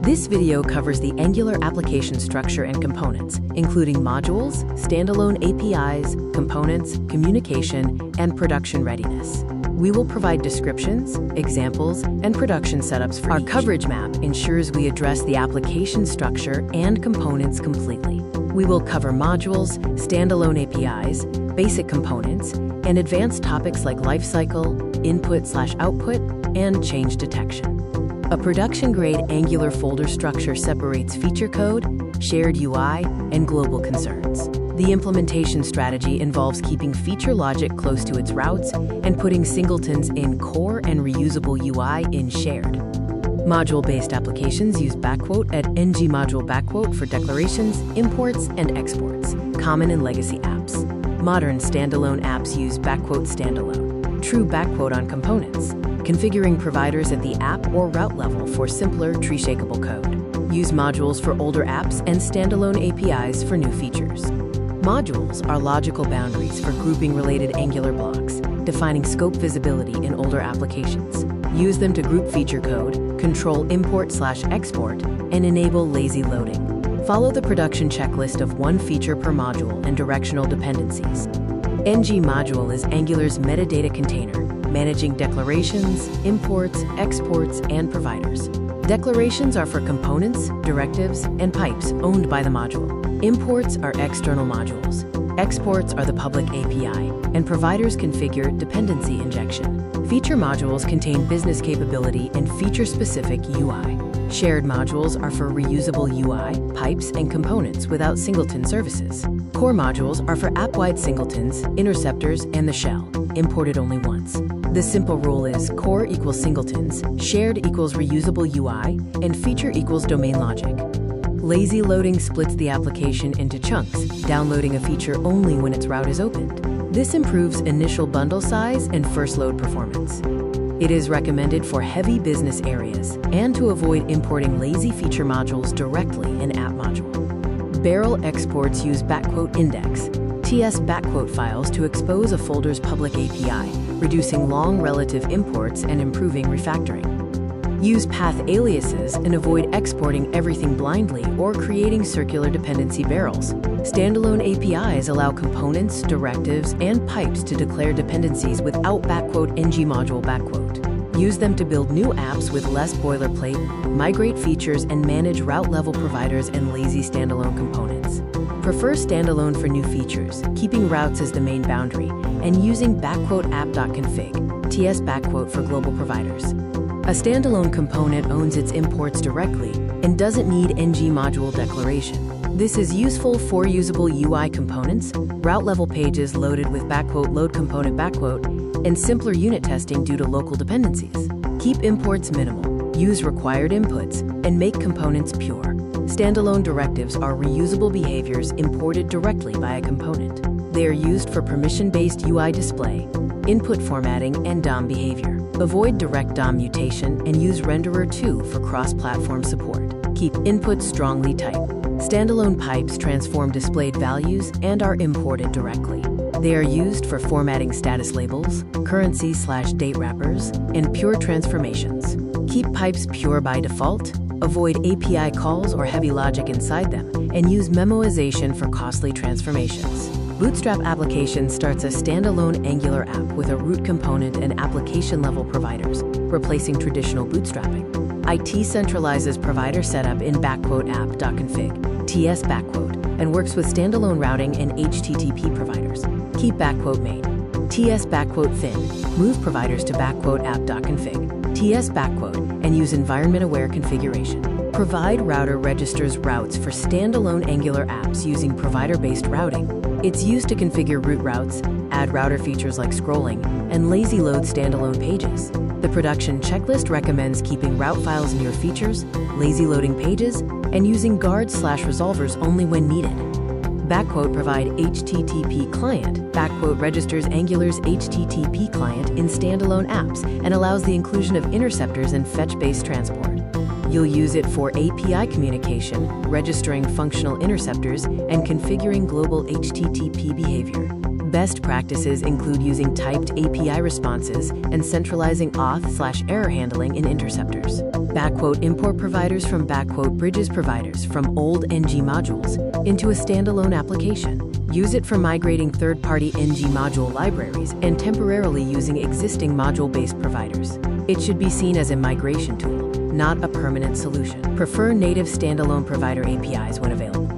This video covers the Angular application structure and components, including modules, standalone APIs, components, communication, and production readiness. We will provide descriptions, examples, and production setups for each. Our coverage map ensures we address the application structure and components completely. We will cover modules, standalone APIs, basic components, and advanced topics like lifecycle, input/output, and change detection. A production-grade Angular folder structure separates feature code, shared UI, and global concerns. The implementation strategy involves keeping feature logic close to its routes and putting singletons in core and reusable UI in shared. Module-based applications use backquote at ng-module backquote for declarations, imports, and exports, common in legacy apps. Modern standalone apps use backquote standalone, true backquote on components, configuring providers at the app or route level for simpler tree-shakeable code. Use modules for older apps and standalone APIs for new features. Modules are logical boundaries for grouping related Angular blocks, defining scope visibility in older applications. Use them to group feature code, control import/export, and enable lazy loading. Follow the production checklist of one feature per module and directional dependencies. ng-module is Angular's metadata container, managing declarations, imports, exports, and providers. Declarations are for components, directives, and pipes owned by the module. Imports are external modules. Exports are the public API, and providers configure dependency injection. Feature modules contain business capability and feature-specific UI. Shared modules are for reusable UI, pipes, and components without singleton services. Core modules are for app-wide singletons, interceptors, and the shell, imported only once. The simple rule is core equals singletons, shared equals reusable UI, and feature equals domain logic. Lazy loading splits the application into chunks, downloading a feature only when its route is opened. This improves initial bundle size and first load performance. It is recommended for heavy business areas and to avoid importing lazy feature modules directly in app module. Barrel exports use backquote index, TS backquote files to expose a folder's public API, reducing long relative imports and improving refactoring. Use path aliases and avoid exporting everything blindly or creating circular dependency barrels. Standalone APIs allow components, directives, and pipes to declare dependencies without backquote ng-module backquote. Use them to build new apps with less boilerplate, migrate features, and manage route-level providers and lazy standalone components. Prefer standalone for new features, keeping routes as the main boundary, and using backquote app.config, TS backquote for global providers. A standalone component owns its imports directly and doesn't need ng-module declaration. This is useful for usable UI components, route-level pages loaded with backquote load component backquote, and simpler unit testing due to local dependencies. Keep imports minimal, use required inputs, and make components pure. Standalone directives are reusable behaviors imported directly by a component. They are used for permission-based UI display, input formatting, and DOM behavior. Avoid direct DOM mutation and use renderer2 for cross-platform support. Keep inputs strongly typed. Standalone pipes transform displayed values and are imported directly. They are used for formatting status labels, currency/date wrappers, and pure transformations. Keep pipes pure by default, avoid API calls or heavy logic inside them, and use memoization for costly transformations. Bootstrap application starts a standalone Angular app with a root component and application-level providers, replacing traditional bootstrapping. IT centralizes provider setup in backquote app.config, TS backquote, and works with standalone routing and HTTP providers. Keep backquote main, TS backquote fin, move providers to backquote app.config, TS backquote, and use environment-aware configuration. Provide router registers routes for standalone Angular apps using provider-based routing. It's used to configure route routes, add router features like scrolling, and lazy load standalone pages. The production checklist recommends keeping route files near features, lazy loading pages, and using guards/resolvers only when needed. Backquote provide HTTP client. Backquote registers Angular's HTTP client in standalone apps and allows the inclusion of interceptors and fetch-based transport. You'll use it for API communication, registering functional interceptors, and configuring global HTTP behavior. Best practices include using typed API responses and centralizing auth/error handling in interceptors. Import providers from bridges providers from old NG modules into a standalone application. Use it for migrating third-party NG module libraries and temporarily using existing module-based providers. It should be seen as a migration tool, not a permanent solution. Prefer native standalone provider APIs when available.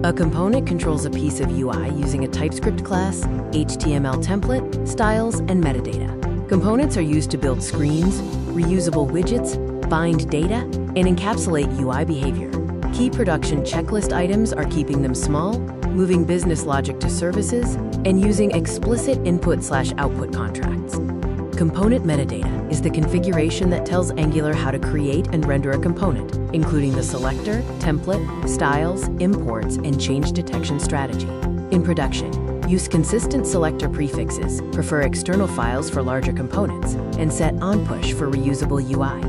A component controls a piece of UI using a TypeScript class, HTML template, styles, and metadata. Components are used to build screens, reusable widgets, bind data, and encapsulate UI behavior. Key production checklist items are keeping them small, moving business logic to services, and using explicit input/output contracts. Component metadata is the configuration that tells Angular how to create and render a component, including the selector, template, styles, imports, and change detection strategy. In production, use consistent selector prefixes, prefer external files for larger components, and set onPush for reusable UI.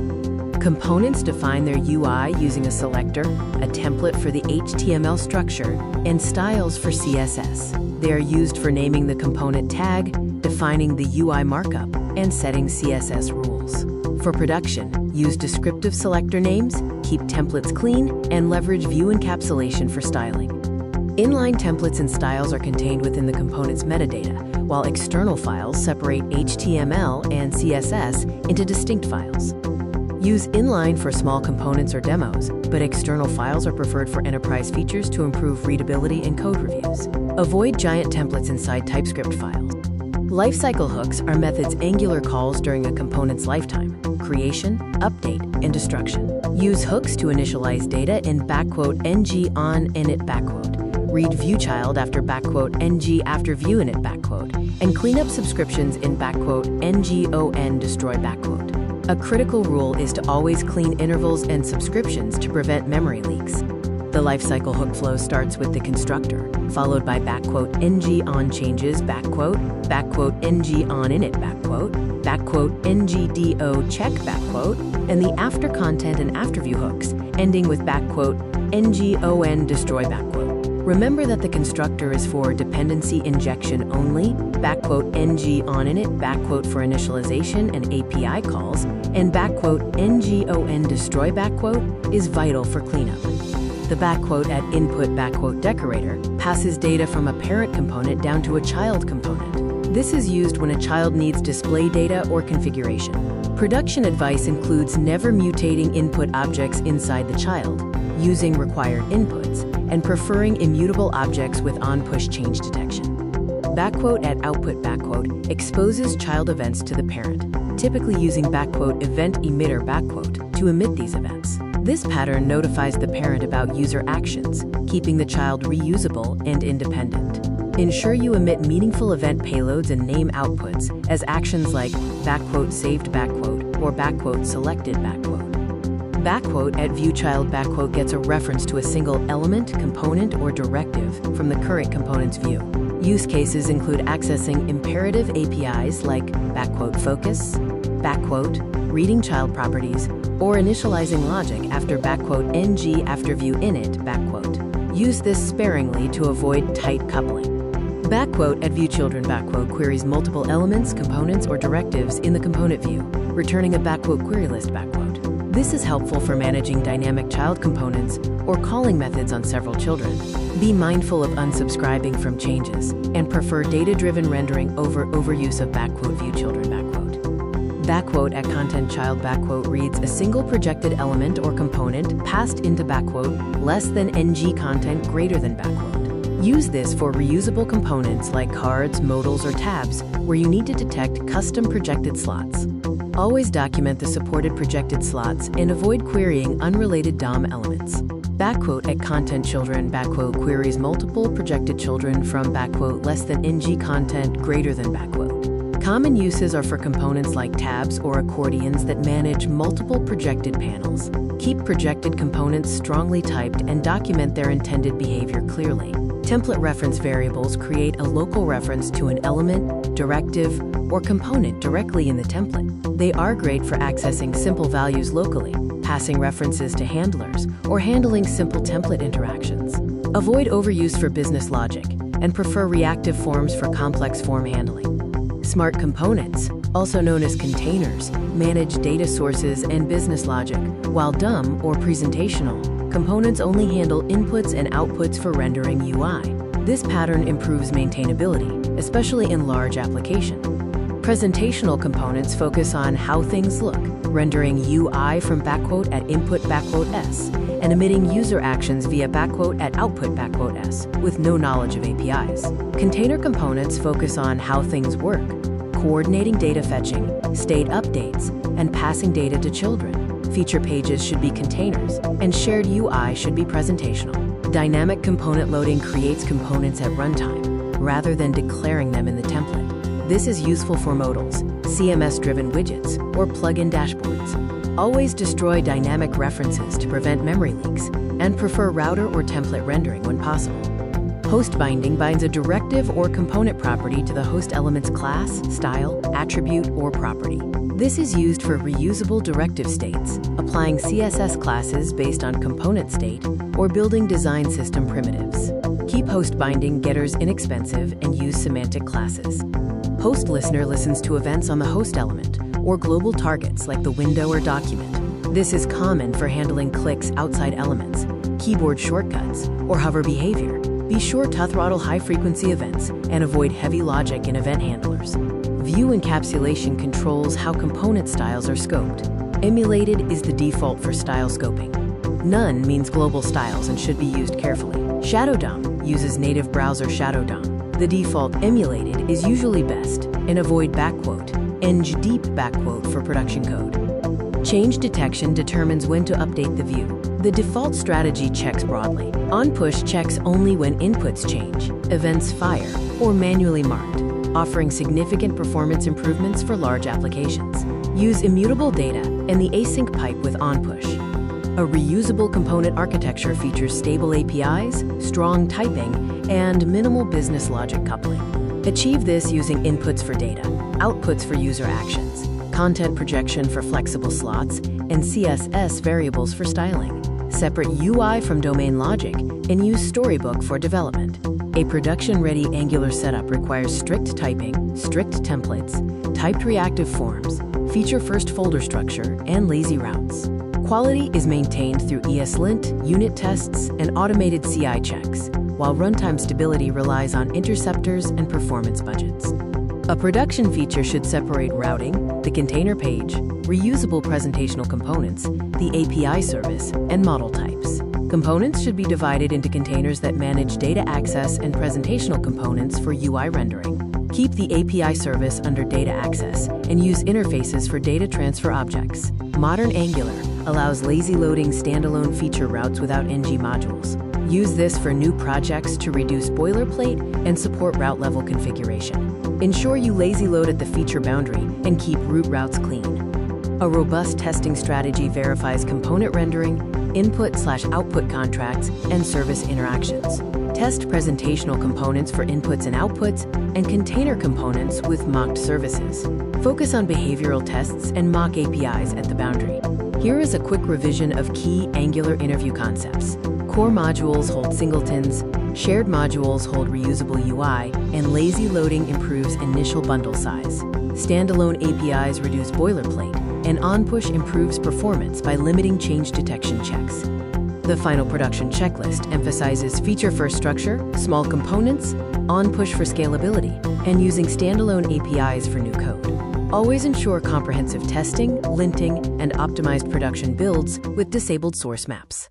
Components define their UI using a selector, a template for the HTML structure, and styles for CSS. They are used for naming the component tag, defining the UI markup, and setting CSS rules. For production, use descriptive selector names, keep templates clean, and leverage view encapsulation for styling. Inline templates and styles are contained within the component's metadata, while external files separate HTML and CSS into distinct files. Use inline for small components or demos, but external files are preferred for enterprise features to improve readability and code reviews. Avoid giant templates inside TypeScript files. Lifecycle hooks are methods Angular calls during a component's lifetime: creation, update, and destruction. Use hooks to initialize data in "ng on init", read viewchild after "ng after viewInit", and clean up subscriptions in "ng on destroy". A critical rule is to always clean intervals and subscriptions to prevent memory leaks. The lifecycle hook flow starts with the constructor, followed by "ng on changes", "ng on init", "ng do check", and the after content and after view hooks, ending with "ng on destroy". Remember that the constructor is for dependency injection only, "ng on init", for initialization and API calls, and "ng on destroy" is vital for cleanup. The "at input" decorator passes data from a parent component down to a child component. This is used when a child needs display data or configuration. Production advice includes never mutating input objects inside the child, using required inputs, and preferring immutable objects with onPush change detection. "at output" exposes child events to the parent, typically using "event emitter" to emit these events. This pattern notifies the parent about user actions, keeping the child reusable and independent. Ensure you emit meaningful event payloads and name outputs as actions like "saved", or "selected". "at viewchild" gets a reference to a single element, component, or directive from the current component's view. Use cases include accessing imperative APIs like "focus", reading child properties, or initializing logic after "ng after viewInit". Use this sparingly to avoid tight coupling. "at viewchildren" queries multiple elements, components, or directives in the component view, returning a "query list". This is helpful for managing dynamic child components or calling methods on several children. Be mindful of unsubscribing from changes and prefer data-driven rendering over overuse of "viewchildren". "at content child" reads a single projected element or component passed into "less than ng content greater than". Use this for reusable components like cards, modals, or tabs, where you need to detect custom projected slots. Always document the supported projected slots and avoid querying unrelated DOM elements. "at content children" queries multiple projected children from "less than ng content greater than". Common uses are for components like tabs or accordions that manage multiple projected panels. Keep projected components strongly typed and document their intended behavior clearly. Template reference variables create a local reference to an element, directive, or component directly in the template. They are great for accessing simple values locally, passing references to handlers, or handling simple template interactions. Avoid overuse for business logic. and prefer reactive forms for complex form handling. Smart components, also known as containers, manage data sources and business logic, while dumb or presentational components only handle inputs and outputs for rendering UI. This pattern improves maintainability, especially in large applications. Presentational components focus on how things look, rendering UI from at input S, and emitting user actions via at output S, with no knowledge of APIs. Container components focus on how things work, coordinating data fetching, state updates, and passing data to children. Feature pages should be containers, and shared UI should be presentational. Dynamic component loading creates components at runtime, rather than declaring them in the template. This is useful for modals, CMS-driven widgets, or plug-in dashboards. Always destroy dynamic references to prevent memory leaks, and prefer router or template rendering when possible. Host binding binds a directive or component property to the host element's class, style, attribute, or property. This is used for reusable directive states, applying CSS classes based on component state, or building design system primitives. Keep host binding getters inexpensive and use semantic classes. Host listener listens to events on the host element, or global targets like the window or document. This is common for handling clicks outside elements, keyboard shortcuts, or hover behavior. Be sure to throttle high-frequency events and avoid heavy logic in event handlers. View encapsulation controls how component styles are scoped. Emulated is the default for style scoping. None means global styles and should be used carefully. Shadow DOM uses native browser Shadow DOM. The default emulated is usually best, and avoid eng-deep for production code. Change detection determines when to update the view. The default strategy checks broadly. On-push checks only when inputs change, events fire, or manually marked, offering significant performance improvements for large applications. Use immutable data and the async pipe with on-push. A reusable component architecture features stable APIs, strong typing, and minimal business logic coupling. Achieve this using inputs for data, outputs for user actions, content projection for flexible slots, and CSS variables for styling. Separate UI from domain logic, and use Storybook for development. A production-ready Angular setup requires strict typing, strict templates, typed reactive forms, feature-first folder structure, and lazy routes. Quality is maintained through ESLint, unit tests, and automated CI checks, while runtime stability relies on interceptors and performance budgets. A production feature should separate routing, the container page, reusable presentational components, the API service, and model types. Components should be divided into containers that manage data access and presentational components for UI rendering. Keep the API service under data access and use interfaces for data transfer objects. Modern Angular allows lazy loading standalone feature routes without ng modules. Use this for new projects to reduce boilerplate and support route level configuration. Ensure you lazy load at the feature boundary and keep root routes clean. A robust testing strategy verifies component rendering, input/output contracts, and service interactions. Test presentational components for inputs and outputs, and container components with mocked services. Focus on behavioral tests and mock APIs at the boundary. Here is a quick revision of key Angular interview concepts. Core modules hold singletons, shared modules hold reusable UI, and lazy loading improves initial bundle size. Standalone APIs reduce boilerplate, and on-push improves performance by limiting change detection checks. The final production checklist emphasizes feature-first structure, small components, on-push for scalability, and using standalone APIs for new code. Always ensure comprehensive testing, linting, and optimized production builds with disabled source maps.